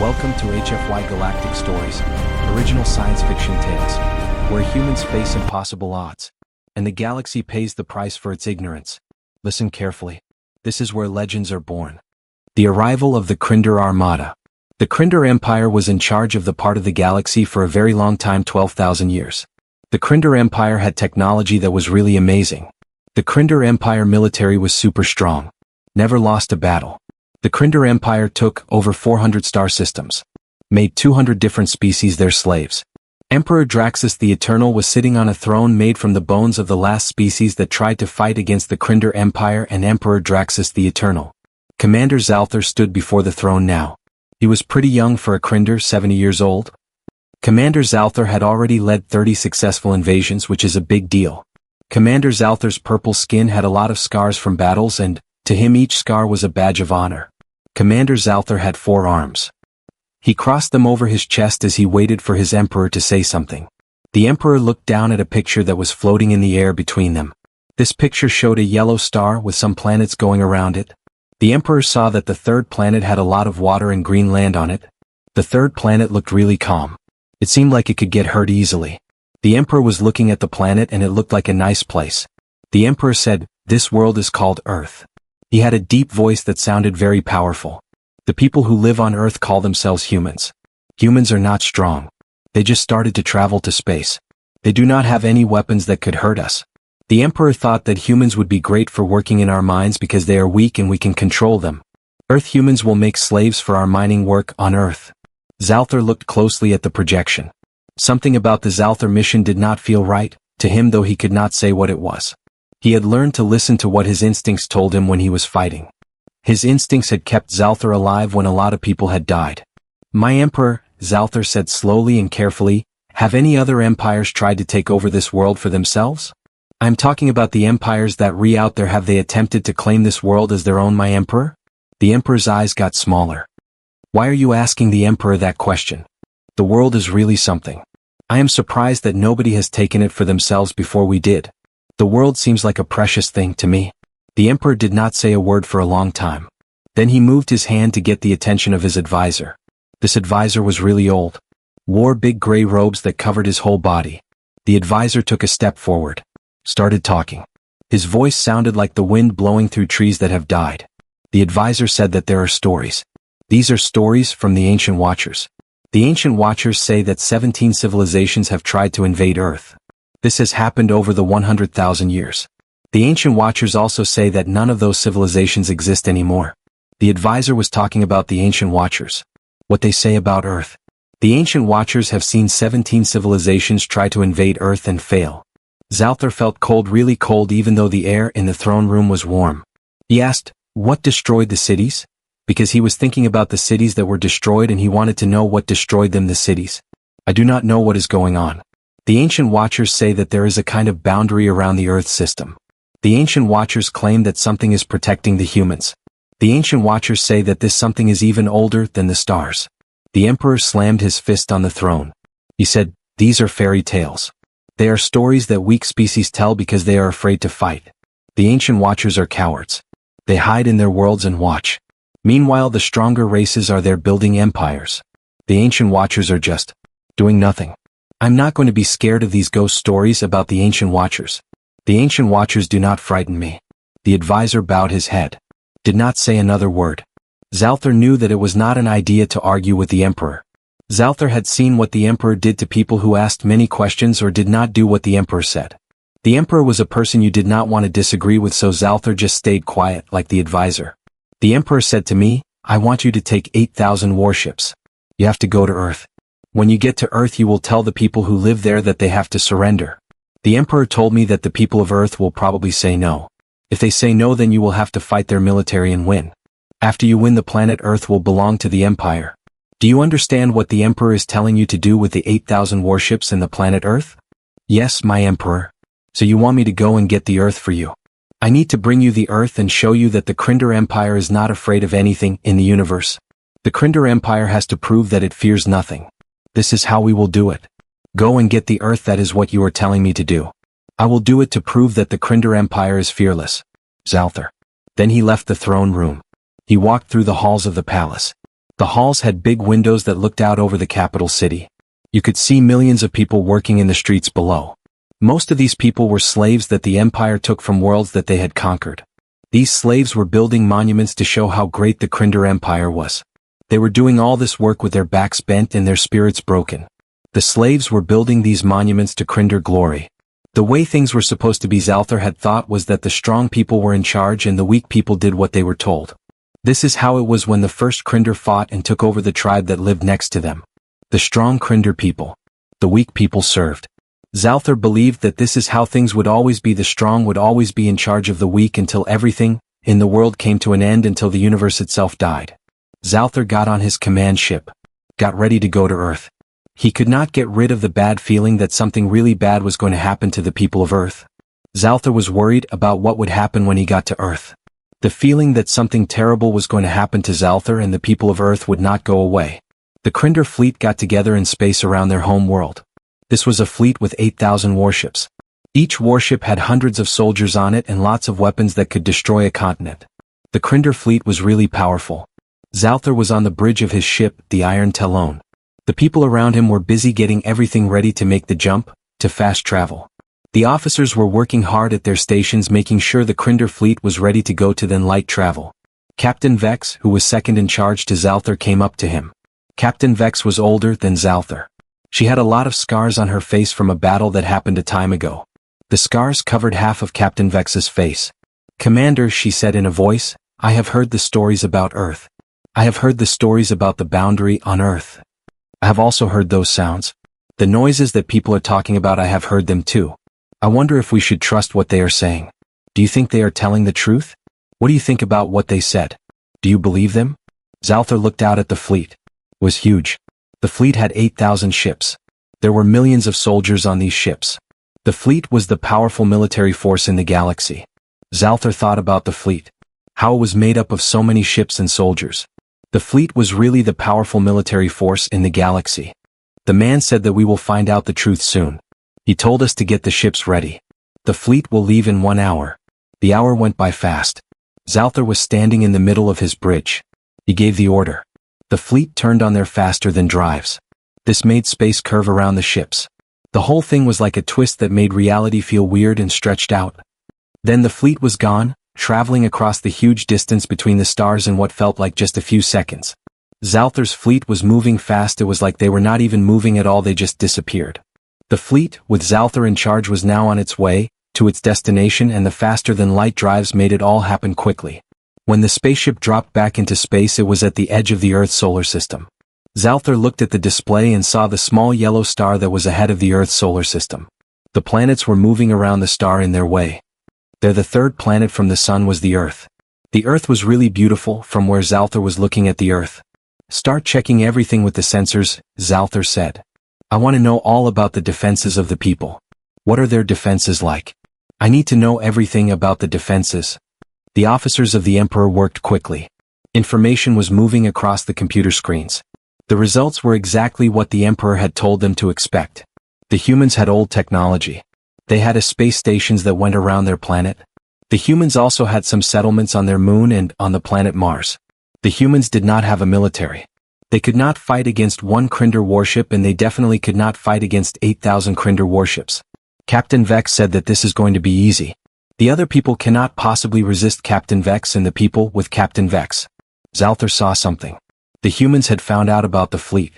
Welcome to HFY Galactic Stories, original science fiction tales, where humans face impossible odds, and the galaxy pays the price for its ignorance. Listen carefully. This is where legends are born. The arrival of the Crinder Armada. The Crinder Empire was in charge of the part of the galaxy for a very long time, 12,000 years. The Crinder Empire had technology that was really amazing. The Crinder Empire military was super strong. Never lost a battle. The Crinder Empire took over 400 star systems. Made 200 different species their slaves. Emperor Draxus the Eternal was sitting on a throne made from the bones of the last species that tried to fight against the Crinder Empire and Emperor Draxus the Eternal. Commander Zalthar stood before the throne now. He was pretty young for a Crinder, 70 years old. Commander Zalthar had already led 30 successful invasions, which is a big deal. Commander Zalthar's purple skin had a lot of scars from battles, and to him each scar was a badge of honor. Commander Zalthar had 4 arms. He crossed them over his chest as he waited for his emperor to say something. The emperor looked down at a picture that was floating in the air between them. This picture showed a yellow star with some planets going around it. The emperor saw that the third planet had a lot of water and green land on it. The third planet looked really calm. It seemed like it could get hurt easily. The emperor was looking at the planet and it looked like a nice place. The emperor said, "This world is called Earth." He had a deep voice that sounded very powerful. The people who live on Earth call themselves humans. Humans are not strong. They just started to travel to space. They do not have any weapons that could hurt us. The emperor thought that humans would be great for working in our mines because they are weak and we can control them. Earth humans will make slaves for our mining work on Earth. Zalthar looked closely at the projection. Something about the Zalthar mission did not feel right to him, though he could not say what it was. He had learned to listen to what his instincts told him when he was fighting. His instincts had kept Zalthar alive when a lot of people had died. "My emperor," Zalthar said slowly and carefully, "have any other empires tried to take over this world for themselves? I'm talking about the empires that out there. Have they attempted to claim this world as their own, my emperor?" The emperor's eyes got smaller. "Why are you asking the emperor that question? The world is really something. I am surprised that nobody has taken it for themselves before we did. The world seems like a precious thing to me." The emperor did not say a word for a long time. Then he moved his hand to get the attention of his advisor. This advisor was really old. Wore big gray robes that covered his whole body. The advisor took a step forward. Started talking. His voice sounded like the wind blowing through trees that have died. The advisor said that there are stories. These are stories from the Ancient Watchers. The Ancient Watchers say that 17 civilizations have tried to invade Earth. This has happened over the 100,000 years. The Ancient Watchers also say that none of those civilizations exist anymore. The advisor was talking about the Ancient Watchers. What they say about Earth. The Ancient Watchers have seen 17 civilizations try to invade Earth and fail. Zalthar felt cold, really cold, even though the air in the throne room was warm. He asked, "What destroyed the cities?" Because he was thinking about the cities that were destroyed and he wanted to know what destroyed them, the cities. "I do not know what is going on." The Ancient Watchers say that there is a kind of boundary around the Earth system. The Ancient Watchers claim that something is protecting the humans. The Ancient Watchers say that this something is even older than the stars. The emperor slammed his fist on the throne. He said, "These are fairy tales. They are stories that weak species tell because they are afraid to fight. The Ancient Watchers are cowards. They hide in their worlds and watch. Meanwhile, the stronger races are there building empires. The Ancient Watchers are just doing nothing. I'm not going to be scared of these ghost stories about the Ancient Watchers. The Ancient Watchers do not frighten me." The advisor bowed his head. Did not say another word. Zalthar knew that it was not an idea to argue with the emperor. Zalthar had seen what the emperor did to people who asked many questions or did not do what the emperor said. The emperor was a person you did not want to disagree with, so Zalthar just stayed quiet like the advisor. "The emperor said to me, I want you to take 8,000 warships. You have to go to Earth. When you get to Earth you will tell the people who live there that they have to surrender. The emperor told me that the people of Earth will probably say no. If they say no, then you will have to fight their military and win. After you win, the planet Earth will belong to the empire. Do you understand what the emperor is telling you to do with the 8,000 warships and the planet Earth?" "Yes, my emperor." "So you want me to go and get the Earth for you? I need to bring you the Earth and show you that the Crinder Empire is not afraid of anything in the universe. The Crinder Empire has to prove that it fears nothing. This is how we will do it. Go and get the Earth, that is what you are telling me to do. I will do it to prove that the Crinder Empire is fearless." Zalthar. Then he left the throne room. He walked through the halls of the palace. The halls had big windows that looked out over the capital city. You could see millions of people working in the streets below. Most of these people were slaves that the Empire took from worlds that they had conquered. These slaves were building monuments to show how great the Crinder Empire was. They were doing all this work with their backs bent and their spirits broken. The slaves were building these monuments to Crinder glory. The way things were supposed to be, Zalthar had thought, was that the strong people were in charge and the weak people did what they were told. This is how it was when the first Crinder fought and took over the tribe that lived next to them. The strong Crinder people. The weak people served. Zalthar believed that this is how things would always be. The strong would always be in charge of the weak until everything in the world came to an end, until the universe itself died. Zalthar got on his command ship. Got ready to go to Earth. He could not get rid of the bad feeling that something really bad was going to happen to the people of Earth. Zalthar was worried about what would happen when he got to Earth. The feeling that something terrible was going to happen to Zalthar and the people of Earth would not go away. The Crinder fleet got together in space around their home world. This was a fleet with 8,000 warships. Each warship had hundreds of soldiers on it and lots of weapons that could destroy a continent. The Crinder fleet was really powerful. Zalthar was on the bridge of his ship, the Iron Talon. The people around him were busy getting everything ready to make the jump, to fast travel. The officers were working hard at their stations, making sure the Crinder fleet was ready to go to then light travel. Captain Vex, who was second in charge to Zalthar, came up to him. Captain Vex was older than Zalthar. She had a lot of scars on her face from a battle that happened a time ago. The scars covered half of Captain Vex's face. "Commander," she said in a voice, "I have heard the stories about Earth. I have heard the stories about the boundary on Earth. I have also heard those sounds. The noises that people are talking about, I have heard them too. I wonder if we should trust what they are saying. Do you think they are telling the truth? What do you think about what they said? Do you believe them?" Zalthar looked out at the fleet. It was huge. The fleet had 8,000 ships. There were millions of soldiers on these ships. The fleet was the powerful military force in the galaxy. Zalthar thought about the fleet. How it was made up of so many ships and soldiers. The fleet was really the powerful military force in the galaxy. The man said that we will find out the truth soon. He told us to get the ships ready. The fleet will leave in 1 hour. The hour went by fast. Zalthar was standing in the middle of his bridge. He gave the order. The fleet turned on their faster than drives. This made space curve around the ships. The whole thing was like a twist that made reality feel weird and stretched out. Then the fleet was gone, traveling across the huge distance between the stars in what felt like just a few seconds. Zalthar's fleet was moving fast. It was like they were not even moving at all, they just disappeared. The fleet, with Zalthar in charge, was now on its way to its destination, and the faster-than-light drives made it all happen quickly. When the spaceship dropped back into space, it was at the edge of the Earth's solar system. Zalthar looked at the display and saw the small yellow star that was ahead of the Earth's solar system. The planets were moving around the star in their way. There, the third planet from the sun was the Earth. The Earth was really beautiful from where Zalthar was looking at the Earth. "Start checking everything with the sensors," Zalthar said. "I want to know all about the defenses of the people. What are their defenses like? I need to know everything about the defenses." The officers of the Emperor worked quickly. Information was moving across the computer screens. The results were exactly what the Emperor had told them to expect. The humans had old technology. They had a space stations that went around their planet. The humans also had some settlements on their moon and on the planet Mars. The humans did not have a military. They could not fight against one Crinder warship, and they definitely could not fight against 8,000 Crinder warships. Captain Vex said that this is going to be easy. The other people cannot possibly resist Captain Vex and the people with Captain Vex. Zalthar saw something. The humans had found out about the fleet.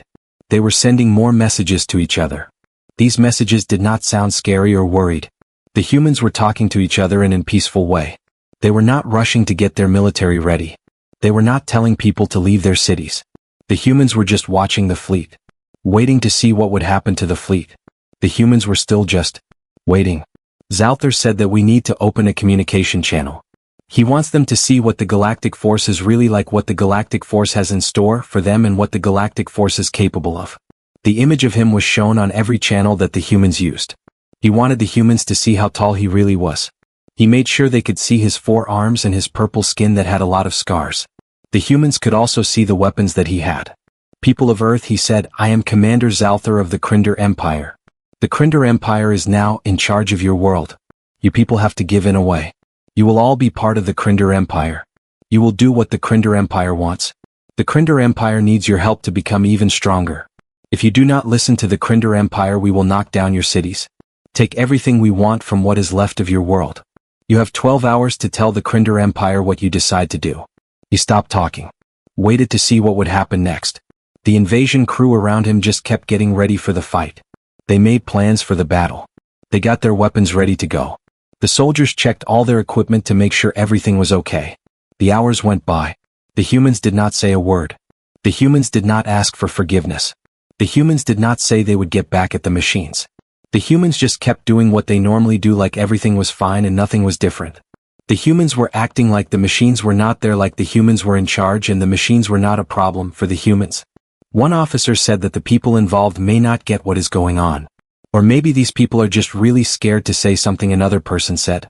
They were sending more messages to each other. These messages did not sound scary or worried. The humans were talking to each other in a peaceful way. They were not rushing to get their military ready. They were not telling people to leave their cities. The humans were just watching the fleet, waiting to see what would happen to the fleet. The humans were still just waiting. Zalthar said that we need to open a communication channel. He wants them to see what the Galactic Force is really like, what the Galactic Force has in store for them, and what the Galactic Force is capable of. The image of him was shown on every channel that the humans used. He wanted the humans to see how tall he really was. He made sure they could see his 4 arms and his purple skin that had a lot of scars. The humans could also see the weapons that he had. "People of Earth," he said, "I am Commander Zalthar of the Crinder Empire. The Crinder Empire is now in charge of your world. You people have to give in away. You will all be part of the Crinder Empire. You will do what the Crinder Empire wants. The Crinder Empire needs your help to become even stronger. If you do not listen to the Crinder Empire, we will knock down your cities. Take everything we want from what is left of your world. You have 12 hours to tell the Crinder Empire what you decide to do. He stopped talking. Waited to see what would happen next. The invasion crew around him just kept getting ready for the fight. They made plans for the battle. They got their weapons ready to go. The soldiers checked all their equipment to make sure everything was okay. The hours went by. The humans did not say a word. The humans did not ask for forgiveness. The humans did not say they would get back at the machines. The humans just kept doing what they normally do, like everything was fine and nothing was different. The humans were acting like the machines were not there, like the humans were in charge and the machines were not a problem for the humans. One officer said that the people involved may not get what is going on. Or maybe these people are just really scared to say something, another person said.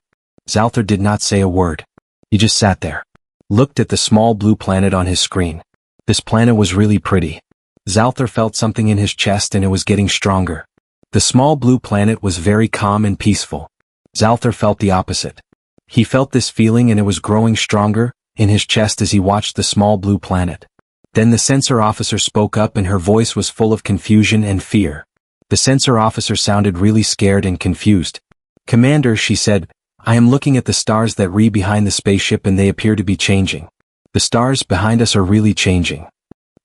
Zalthar did not say a word. He just sat there. Looked at the small blue planet on his screen. This planet was really pretty. Zalthar felt something in his chest and it was getting stronger. The small blue planet was very calm and peaceful. Zalthar felt the opposite. He felt this feeling and it was growing stronger in his chest as he watched the small blue planet. Then the sensor officer spoke up and her voice was full of confusion and fear. The sensor officer sounded really scared and confused. "Commander," she said, "I am looking at the stars that re behind the spaceship and they appear to be changing. The stars behind us are really changing."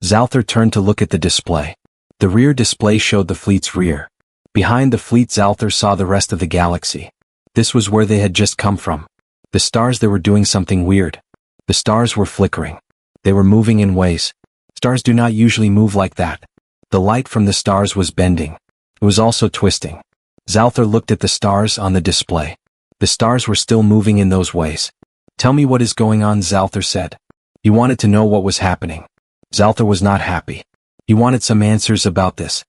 Zalthar turned to look at the display. The rear display showed the fleet's rear. Behind the fleet, Zalthar saw the rest of the galaxy. This was where they had just come from. The stars, they were doing something weird. The stars were flickering. They were moving in ways. Stars do not usually move like that. The light from the stars was bending. It was also twisting. Zalthar looked at the stars on the display. The stars were still moving in those ways. "Tell me what is going on," Zalthar said. He wanted to know what was happening. Zalthar was not happy. He wanted some answers about this.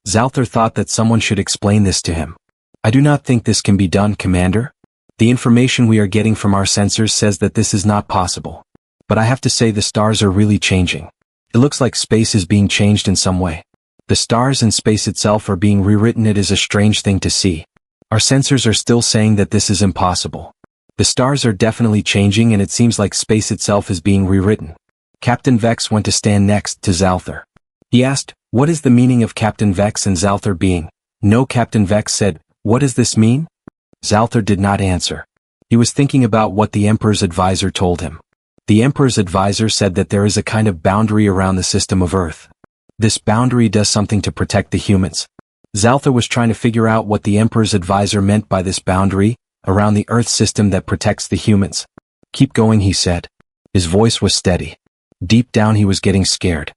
Zalthar thought that someone should explain this to him. "I do not think this can be done, Commander. The information we are getting from our sensors says that this is not possible. But I have to say the stars are really changing. It looks like space is being changed in some way. The stars and space itself are being rewritten. It is a strange thing to see. Our sensors are still saying that this is impossible. The stars are definitely changing and it seems like space itself is being rewritten." Captain Vex went to stand next to Zalthar. He asked, "What is the meaning of Captain Vex?" and Zalthar being, "No." Captain Vex said, "What does this mean?" Zalthar did not answer. He was thinking about what the Emperor's advisor told him. The Emperor's advisor said that there is a kind of boundary around the system of Earth. This boundary does something to protect the humans. Zalthar was trying to figure out what the Emperor's advisor meant by this boundary around the Earth system that protects the humans. "Keep going," he said. His voice was steady. Deep down he was getting scared.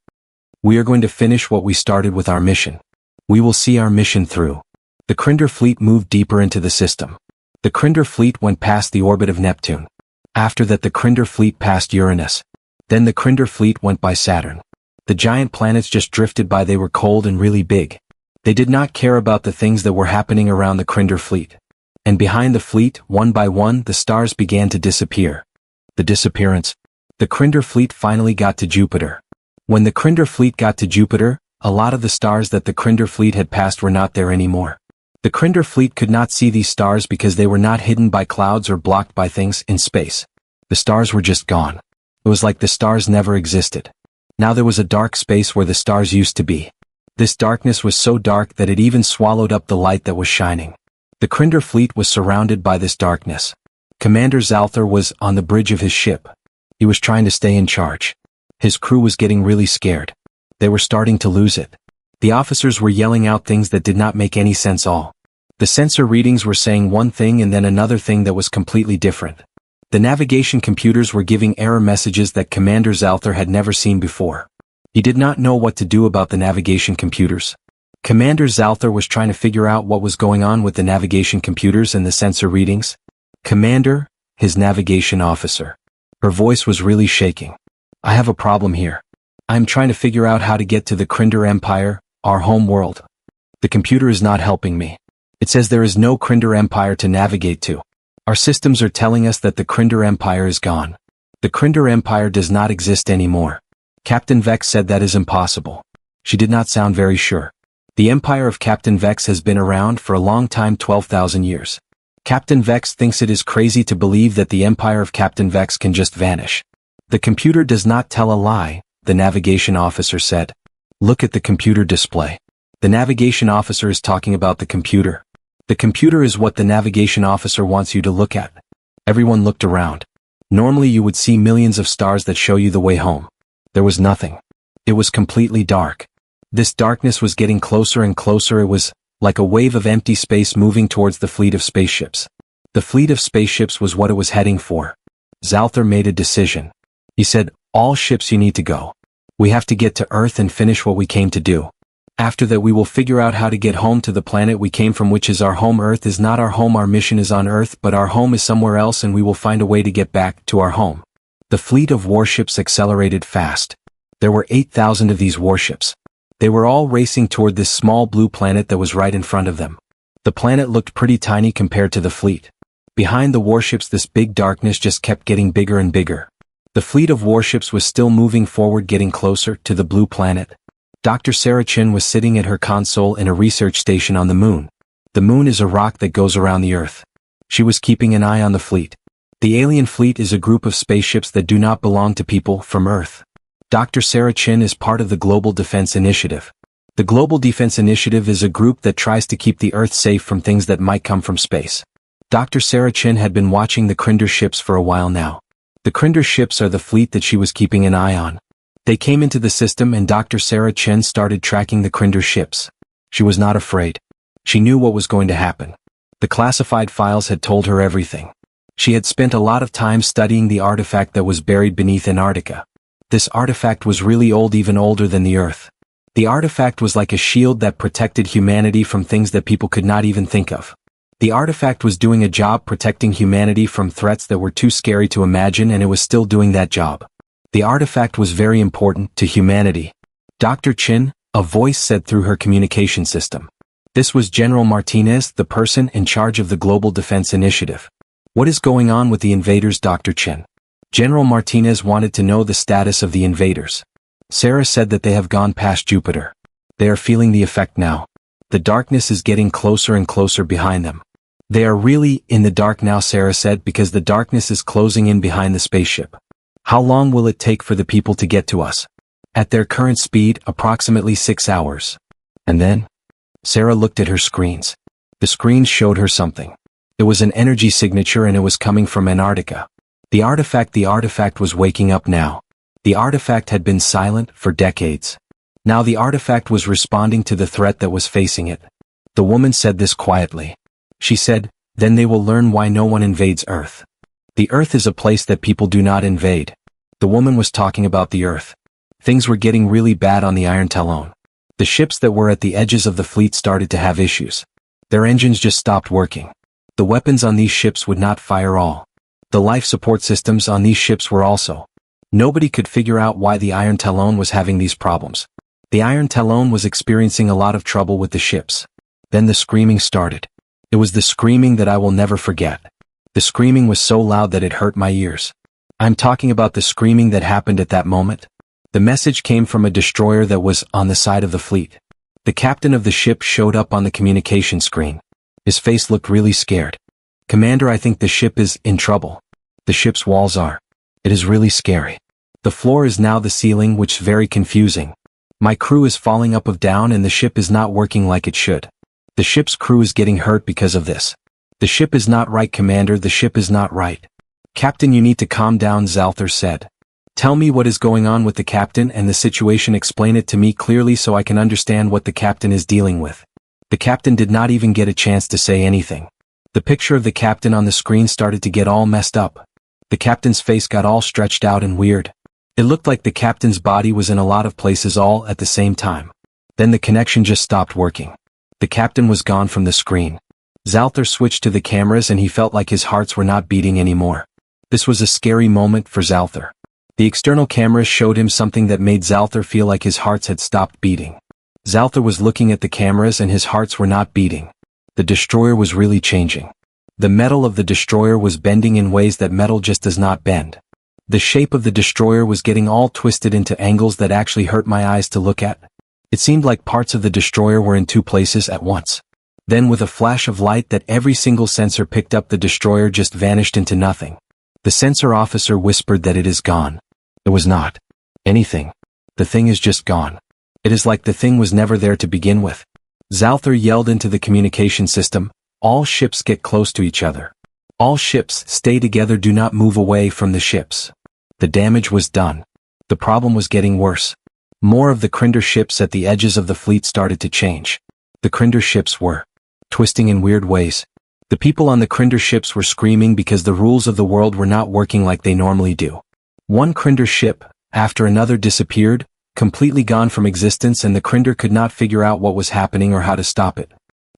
"We are going to finish what we started with our mission. We will see our mission through." The Crinder fleet moved deeper into the system. The Crinder fleet went past the orbit of Neptune. After that the Crinder fleet passed Uranus. Then the Crinder fleet went by Saturn. The giant planets just drifted by. They were cold and really big. They did not care about the things that were happening around the Crinder fleet. And behind the fleet, one by one, the stars began to disappear. The disappearance. The Crinder fleet finally got to Jupiter. When the Crinder fleet got to Jupiter, a lot of the stars that the Crinder fleet had passed were not there anymore. The Crinder fleet could not see these stars because they were not hidden by clouds or blocked by things in space. The stars were just gone. It was like the stars never existed. Now there was a dark space where the stars used to be. This darkness was so dark that it even swallowed up the light that was shining. The Crinder fleet was surrounded by this darkness. Commander Zalthar was on the bridge of his ship. He was trying to stay in charge. His crew was getting really scared. They were starting to lose it. The officers were yelling out things that did not make any sense all. The sensor readings were saying one thing and then another thing that was completely different. The navigation computers were giving error messages that Commander Zalthar had never seen before. He did not know what to do about the navigation computers. Commander Zalthar was trying to figure out what was going on with the navigation computers and the sensor readings. "Commander," his navigation officer. Her voice was really shaking. "I have a problem here. I am trying to figure out how to get to the Crinder Empire, our home world. The computer is not helping me. It says there is no Crinder Empire to navigate to. Our systems are telling us that the Crinder Empire is gone. The Crinder Empire does not exist anymore." Captain Vex said that is impossible. She did not sound very sure. The empire of Captain Vex has been around for a long time, 12,000 years. Captain Vex thinks it is crazy to believe that the empire of Captain Vex can just vanish. The computer does not tell a lie, the navigation officer said. Look at the computer display. The navigation officer is talking about the computer. The computer is what the navigation officer wants you to look at. Everyone looked around. Normally you would see millions of stars that show you the way home. There was nothing. It was completely dark. This darkness was getting closer and closer. It was like a wave of empty space moving towards the fleet of spaceships. The fleet of spaceships was what it was heading for. Zalthar made a decision. He said, all ships, you need to go. We have to get to Earth and finish what we came to do. After that we will figure out how to get home to the planet we came from, which is our home. Earth is not our home. Our mission is on Earth, but our home is somewhere else, and we will find a way to get back to our home. The fleet of warships accelerated fast. There were 8,000 of these warships. They were all racing toward this small blue planet that was right in front of them. The planet looked pretty tiny compared to the fleet. Behind the warships, this big darkness just kept getting bigger and bigger. The fleet of warships was still moving forward, getting closer to the blue planet. Dr. Sarah Chin was sitting at her console in a research station on the moon. The moon is a rock that goes around the Earth. She was keeping an eye on the fleet. The alien fleet is a group of spaceships that do not belong to people from Earth. Dr. Sarah Chin is part of the Global Defense Initiative. The Global Defense Initiative is a group that tries to keep the Earth safe from things that might come from space. Dr. Sarah Chin had been watching the Crinder ships for a while now. The Crinder ships are the fleet that she was keeping an eye on. They came into the system and Dr. Sarah Chin started tracking the Crinder ships. She was not afraid. She knew what was going to happen. The classified files had told her everything. She had spent a lot of time studying the artifact that was buried beneath Antarctica. This artifact was really old, even older than the Earth. The artifact was like a shield that protected humanity from things that people could not even think of. The artifact was doing a job protecting humanity from threats that were too scary to imagine, and it was still doing that job. The artifact was very important to humanity. Dr. Chin, a voice said through her communication system. This was General Martinez, the person in charge of the Global Defense Initiative. What is going on with the invaders, Dr. Chin? General Martinez wanted to know the status of the invaders. Sarah said that they have gone past Jupiter. They are feeling the effect now. The darkness is getting closer and closer behind them. They are really in the dark now, Sarah said, because the darkness is closing in behind the spaceship. How long will it take for the people to get to us? At their current speed, approximately 6 hours. And then? Sarah looked at her screens. The screens showed her something. It was an energy signature and it was coming from Antarctica. The artifact was waking up now. The artifact had been silent for decades. Now the artifact was responding to the threat that was facing it. The woman said this quietly. She said, then they will learn why no one invades Earth. The Earth is a place that people do not invade. The woman was talking about the Earth. Things were getting really bad on the Iron Talon. The ships that were at the edges of the fleet started to have issues. Their engines just stopped working. The weapons on these ships would not fire all. The life support systems on these ships were also. Nobody could figure out why the Iron Talon was having these problems. The Iron Talon was experiencing a lot of trouble with the ships. Then the screaming started. It was the screaming that I will never forget. The screaming was so loud that it hurt my ears. I'm talking about the screaming that happened at that moment. The message came from a destroyer that was on the side of the fleet. The captain of the ship showed up on the communication screen. His face looked really scared. Commander, I think the ship is in trouble. The ship's walls are. It is really scary. The floor is now the ceiling, which is very confusing. My crew is falling up of down and the ship is not working like it should. The ship's crew is getting hurt because of this. The ship is not right, Commander, the ship is not right. Captain, you need to calm down, Zalthar said. Tell me what is going on with the captain and the situation, explain it to me clearly so I can understand what the captain is dealing with. The captain did not even get a chance to say anything. The picture of the captain on the screen started to get all messed up. The captain's face got all stretched out and weird. It looked like the captain's body was in a lot of places all at the same time. Then the connection just stopped working. The captain was gone from the screen. Zalthar switched to the cameras and he felt like his hearts were not beating anymore. This was a scary moment for Zalthar. The external cameras showed him something that made Zalthar feel like his hearts had stopped beating. Zalthar was looking at the cameras and his hearts were not beating. The destroyer was really changing. The metal of the destroyer was bending in ways that metal just does not bend. The shape of the destroyer was getting all twisted into angles that actually hurt my eyes to look at. It seemed like parts of the destroyer were in two places at once. Then with a flash of light that every single sensor picked up, the destroyer just vanished into nothing. The sensor officer whispered that it is gone. It was not anything. The thing is just gone. It is like the thing was never there to begin with. Zalthar yelled into the communication system, "All ships get close to each other. All ships stay together, do not move away from the ships." The damage was done. The problem was getting worse. More of the Crinder ships at the edges of the fleet started to change. The Crinder ships were twisting in weird ways. The people on the Crinder ships were screaming because the rules of the world were not working like they normally do. One Crinder ship, after another, disappeared, completely gone from existence, and the Crinder could not figure out what was happening or how to stop it.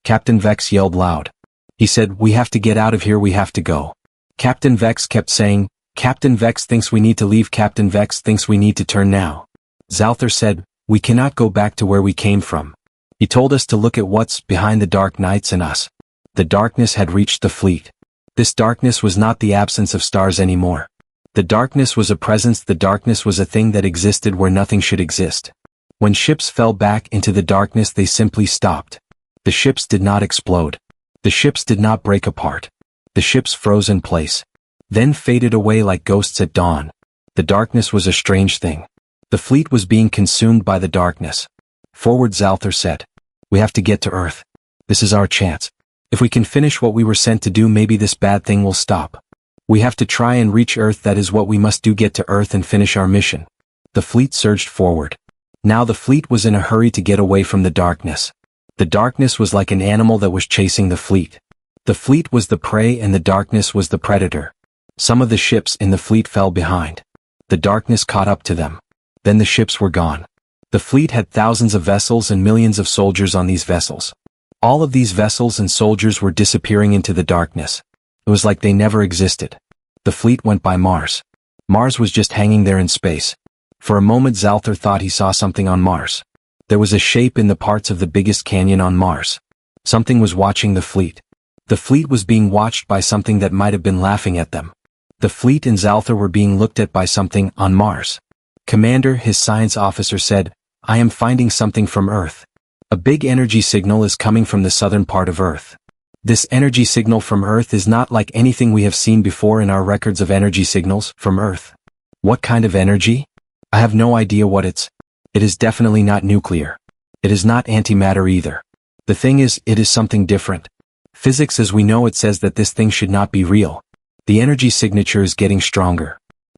Captain Vex yelled loud. He said, "We have to get out of here, we have to go." Captain Vex kept saying, "Captain Vex thinks we need to leave, Captain Vex thinks we need to turn now." Zalthar said, "We cannot go back to where we came from. He told us to look at what's behind the dark nights and us." The darkness had reached the fleet. This darkness was not the absence of stars anymore. The darkness was a presence, the darkness was a thing that existed where nothing should exist. When ships fell back into the darkness, they simply stopped. The ships did not explode. The ships did not break apart. The ships froze in place, then faded away like ghosts at dawn. The darkness was a strange thing. The fleet was being consumed by the darkness. "Forward," Zalthar said. "We have to get to Earth. This is our chance. If we can finish what we were sent to do, maybe this bad thing will stop. We have to try and reach Earth, that is what we must do, get to Earth and finish our mission." The fleet surged forward. Now the fleet was in a hurry to get away from the darkness. The darkness was like an animal that was chasing the fleet. The fleet was the prey and the darkness was the predator. Some of the ships in the fleet fell behind. The darkness caught up to them. Then the ships were gone. The fleet had thousands of vessels and millions of soldiers on these vessels. All of these vessels and soldiers were disappearing into the darkness. It was like they never existed. The fleet went by Mars. Mars was just hanging there in space. For a moment Zalthar thought he saw something on Mars. There was a shape in the parts of the biggest canyon on Mars. Something was watching the fleet. The fleet was being watched by something that might have been laughing at them. The fleet and Zalthar were being looked at by something on Mars. "Commander," his science officer said, "I am finding something from Earth. A big energy signal is coming from the southern part of Earth. This energy signal from Earth is not like anything we have seen before in our records of energy signals from Earth." "What kind of energy?" "I have no idea what it's. It is definitely not nuclear. It is not antimatter either. The thing is, it is something different. Physics as we know it says that this thing should not be real. The energy signature is getting stronger."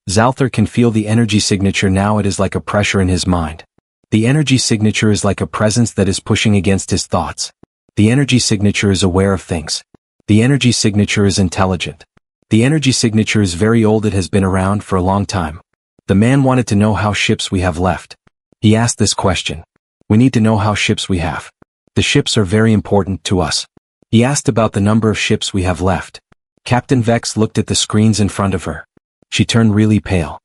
Zalthar can feel the energy signature now. It is like a pressure in his mind. The energy signature is like a presence that is pushing against his thoughts. The energy signature is aware of things. The energy signature is intelligent. The energy signature is very old. It has been around for a long time. The man wanted to know how ships we have left. He asked this question. "We need to know how ships we have. The ships are very important to us." He asked about the number of ships we have left. Captain Vex looked at the screens in front of her. She turned really pale.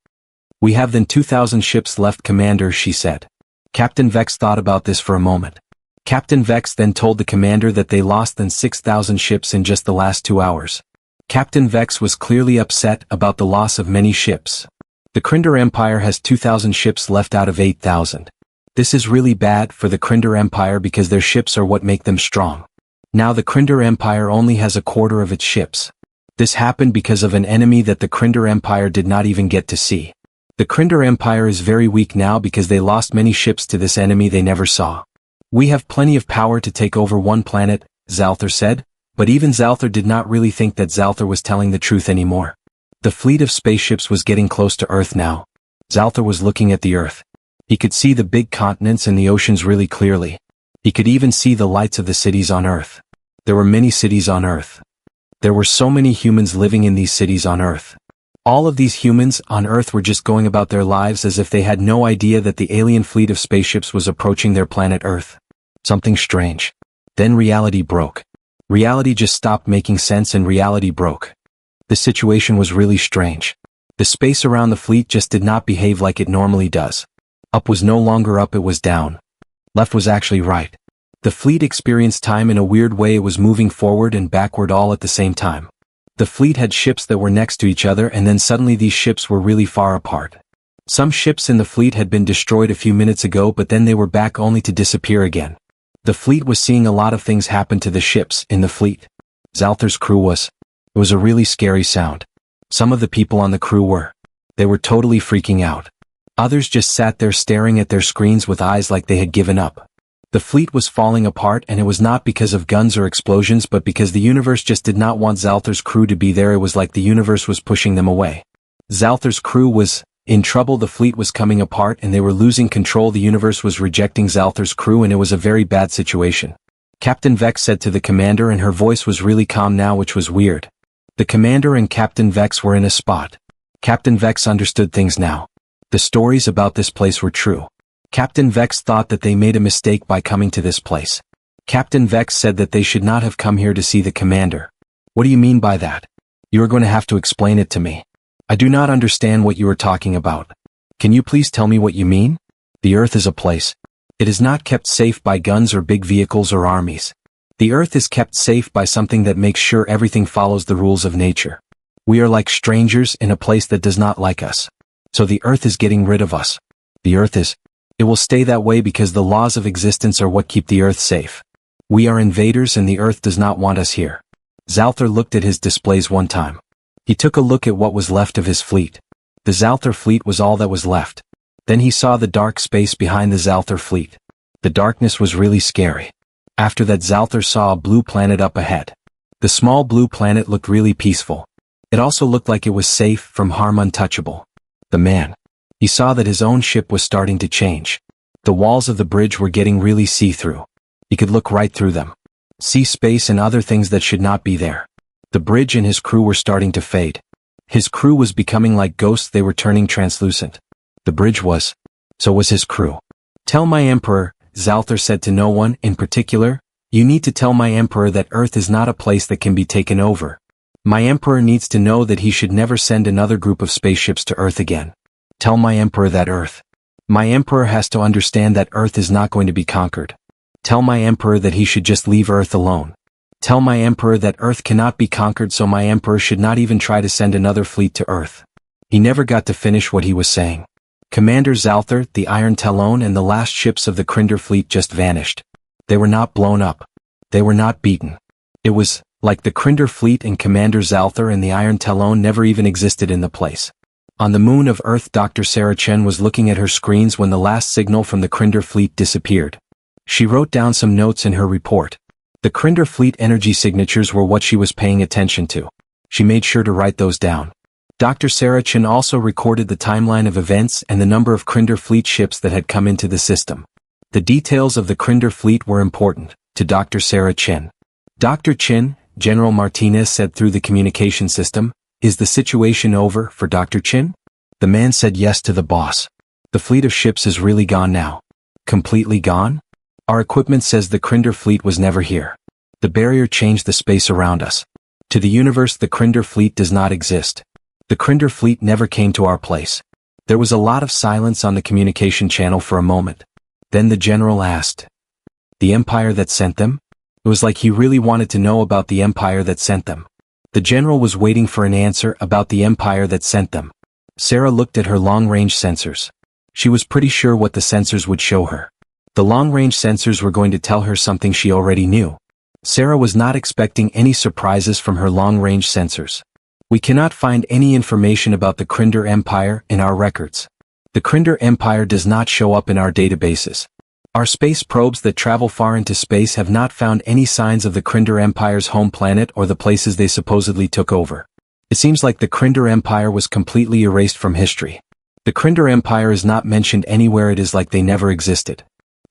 "We have then 2,000 ships left, Commander," she said. Captain Vex thought about this for a moment. Captain Vex then told the commander that they lost then 6,000 ships in just the last 2 hours. Captain Vex was clearly upset about the loss of many ships. The Crinder Empire has 2,000 ships left out of 8,000. This is really bad for the Crinder Empire because their ships are what make them strong. Now the Crinder Empire only has a quarter of its ships. This happened because of an enemy that the Crinder Empire did not even get to see. The Crinder Empire is very weak now because they lost many ships to this enemy they never saw. "We have plenty of power to take over one planet," Zalthar said, but even Zalthar did not really think that Zalthar was telling the truth anymore. The fleet of spaceships was getting close to Earth now. Zalthar was looking at the Earth. He could see the big continents and the oceans really clearly. He could even see the lights of the cities on Earth. There were many cities on Earth. There were so many humans living in these cities on Earth. All of these humans on Earth were just going about their lives as if they had no idea that the alien fleet of spaceships was approaching their planet Earth. Something strange. Then reality broke. Reality just stopped making sense and reality broke. The situation was really strange. The space around the fleet just did not behave like it normally does. Up was no longer up, it was down. Left was actually right. The fleet experienced time in a weird way. It was moving forward and backward all at the same time. The fleet had ships that were next to each other and then suddenly these ships were really far apart. Some ships in the fleet had been destroyed a few minutes ago, but then they were back only to disappear again. The fleet was seeing a lot of things happen to the ships in the fleet. Zalthar's crew was. It was a really scary sound. Some of the people on the crew were. They were totally freaking out. Others just sat there staring at their screens with eyes like they had given up. The fleet was falling apart, and it was not because of guns or explosions but because the universe just did not want Zalthar's crew to be there. It was like the universe was pushing them away. Zalthar's crew was in trouble. The fleet was coming apart and they were losing control. The universe was rejecting Zalthar's crew and it was a very bad situation. Captain Vex said to the commander, and her voice was really calm now, which was weird. The commander and Captain Vex were in a spot. Captain Vex understood things now. The stories about this place were true. Captain Vex thought that they made a mistake by coming to this place. Captain Vex said that they should not have come here to see the commander. What do you mean by that? You are going to have to explain it to me. I do not understand what you are talking about. Can you please tell me what you mean? The Earth is a place. It is not kept safe by guns or big vehicles or armies. The Earth is kept safe by something that makes sure everything follows the rules of nature. We are like strangers in a place that does not like us. So the Earth is getting rid of us. The Earth is. It will stay that way because the laws of existence are what keep the Earth safe. We are invaders and the Earth does not want us here. Zalthar looked at his displays one time. He took a look at what was left of his fleet. The Zalthar fleet was all that was left. Then he saw the dark space behind the Zalthar fleet. The darkness was really scary. After that, Zalthar saw a blue planet up ahead. The small blue planet looked really peaceful. It also looked like it was safe from harm, untouchable. The man. He saw that his own ship was starting to change. The walls of the bridge were getting really see-through. He could look right through them. See space and other things that should not be there. The bridge and his crew were starting to fade. His crew was becoming like ghosts. They were turning translucent. The bridge was. So was his crew. Tell my emperor, Zalthar said to no one in particular, you need to tell my emperor that Earth is not a place that can be taken over. My emperor needs to know that he should never send another group of spaceships to Earth again. Tell my emperor that Earth. My emperor has to understand that Earth is not going to be conquered. Tell my emperor that he should just leave Earth alone. Tell my emperor that Earth cannot be conquered, so my emperor should not even try to send another fleet to Earth. He never got to finish what he was saying. Commander Zalthar, the Iron Talon and the last ships of the Crinder fleet just vanished. They were not blown up. They were not beaten. It was like the Crinder fleet and Commander Zalthar and the Iron Talon never even existed in the place. On the moon of Earth, Dr. Sarah Chen was looking at her screens when the last signal from the Crinder fleet disappeared. She wrote down some notes in her report. The Crinder fleet energy signatures were what she was paying attention to. She made sure to write those down. Dr. Sarah Chen also recorded the timeline of events and the number of Crinder fleet ships that had come into the system. The details of the Crinder fleet were important to Dr. Sarah Chen. Dr. Chen, General Martinez said through the communication system, is the situation over for Dr. Chen? The man said yes to the boss. The fleet of ships is really gone now. Completely gone? Our equipment says the Crinder fleet was never here. The barrier changed the space around us. To the universe, the Crinder fleet does not exist. The Crinder fleet never came to our place. There was a lot of silence on the communication channel for a moment. Then the general asked, the empire that sent them? It was like he really wanted to know about the empire that sent them. The general was waiting for an answer about the empire that sent them. Sarah looked at her long-range sensors. She was pretty sure what the sensors would show her. The long-range sensors were going to tell her something she already knew. Sarah was not expecting any surprises from her long-range sensors. We cannot find any information about the Crinder Empire in our records. The Crinder Empire does not show up in our databases. Our space probes that travel far into space have not found any signs of the Crinder Empire's home planet or the places they supposedly took over. It seems like the Crinder Empire was completely erased from history. The Crinder Empire is not mentioned anywhere. It is like they never existed.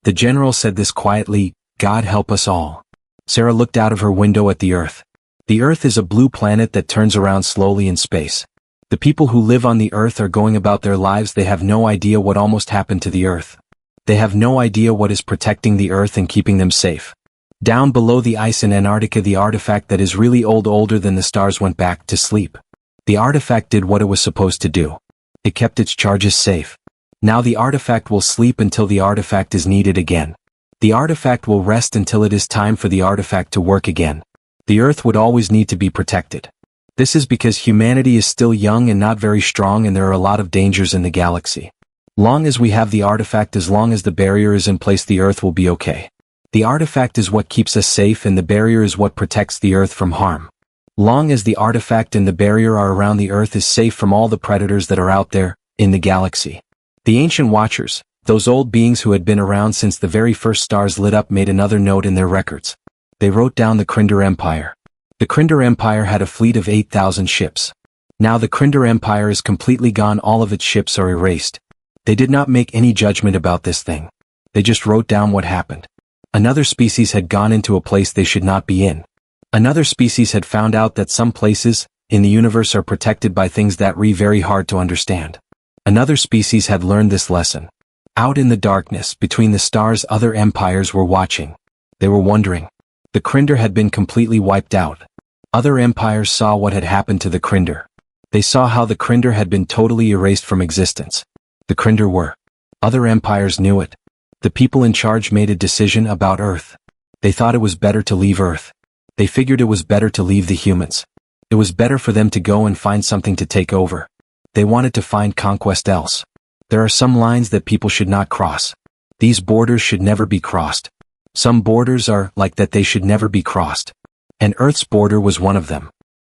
The general said this quietly, God help us all. Sarah looked out of her window at the Earth. The Earth is a blue planet that turns around slowly in space. The people who live on the Earth are going about their lives. They have no idea what almost happened to the Earth. They have no idea what is protecting the Earth and keeping them safe. Down below the ice in Antarctica, the artifact that is really old, older than the stars, went back to sleep. The artifact did what it was supposed to do. It kept its charges safe. Now the artifact will sleep until the artifact is needed again. The artifact will rest until it is time for the artifact to work again. The Earth would always need to be protected. This is because humanity is still young and not very strong, and there are a lot of dangers in the galaxy. Long as we have the artifact, as long as the barrier is in place, the Earth will be okay. The artifact is what keeps us safe, and the barrier is what protects the Earth from harm. Long as the artifact and the barrier are around, the Earth is safe from all the predators that are out there in the galaxy. The ancient watchers, those old beings who had been around since the very first stars lit up, made another note in their records. They wrote down the Crinder Empire. The Crinder Empire had a fleet of 8,000 ships. Now the Crinder Empire is completely gone, all of its ships are erased. They did not make any judgment about this thing. They just wrote down what happened. Another species had gone into a place they should not be in. Another species had found out that some places in the universe are protected by things that are very hard to understand. Another species had learned this lesson. Out in the darkness, between the stars, other empires were watching. They were wondering. The Crinder had been completely wiped out. Other empires saw what had happened to the Crinder. They saw how the Crinder had been totally erased from existence. The Crinder were. Other empires knew it. The people in charge made a decision about Earth. They thought it was better to leave Earth. They figured it was better to leave the humans. It was better for them to go and find something to take over. They wanted to find conquest else. There are some lines that people should not cross. These borders should never be crossed. Some borders are like that, they should never be crossed. And Earth's border was one of them.